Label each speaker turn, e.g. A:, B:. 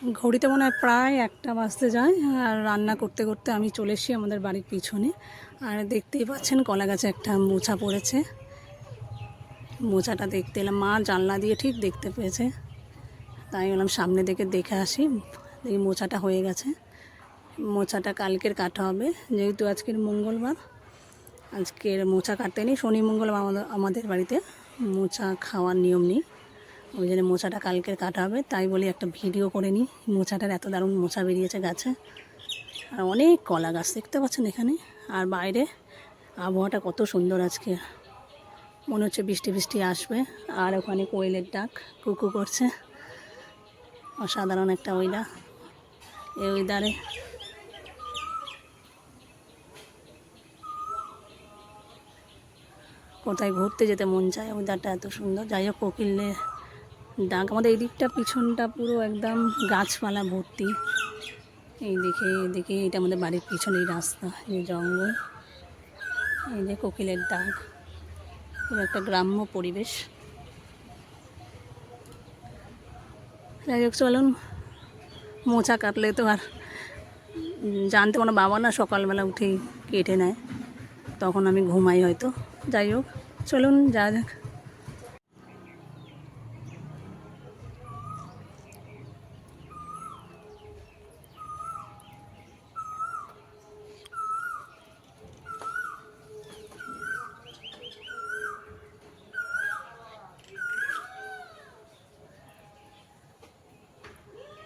A: ঘড়িতে মনে হয় প্রায় 1টা বাজতে যায়। আর রান্না করতে করতে আমি চলে এসেছি আমাদের বাড়ির পিছনে। আর দেখতেই পাচ্ছেন কলা গাছে একটা মোচা পড়েছে। মোচাটা দেখতে এলাম, মা জানলা দিয়ে ঠিক দেখতে পেয়েছে, তাই বললাম সামনে দেখে আসি। দেখি মোচাটা হয়ে গেছে। মোচাটা কালকের কাটা হবে, যেহেতু আজকের মঙ্গলবার। আজকের মোচা কাটতে নেই, শনি মঙ্গলবার আমাদের বাড়িতে মোচা খাওয়ার নিয়ম নেই। ওই জন্য মোচাটা কালকের কাটা হবে। তাই বলি একটা ভিডিও করে নিই। মোচাটার এত দারুণ মোচা বেরিয়েছে গাছে। আর অনেক কলা গাছ দেখতে পাচ্ছেন এখানে। আর বাইরে আবহাওয়াটা কত সুন্দর আজকে, মনে হচ্ছে বৃষ্টি বৃষ্টি আসবে। আর ওখানে কোয়েলের ডাক কুকু করছে, অসাধারণ একটা ওয়েদার। এই ওয়েদারে কোথায় ঘুরতে যেতে মন চায়, ওয়েদারটা এত সুন্দর। যাই হোক, কোকিলের ডাক। আমাদের এই দিকটা পিছনটা পুরো একদম গাছপালা ভর্তি। এই দেখে এটা আমাদের বাড়ির পিছনেই রাস্তা, এই জঙ্গল। এই যে কোকিলের ডাক, পুরো একটা গ্রাম্য পরিবেশ। যাই হোক চলুন, মোচা কাটলে তো আর জানতে পারো, বাবা না সকালবেলা উঠেই কেটে নেয়, তখন আমি ঘুমাই হয়তো। যাই হোক চলুন যা যাক।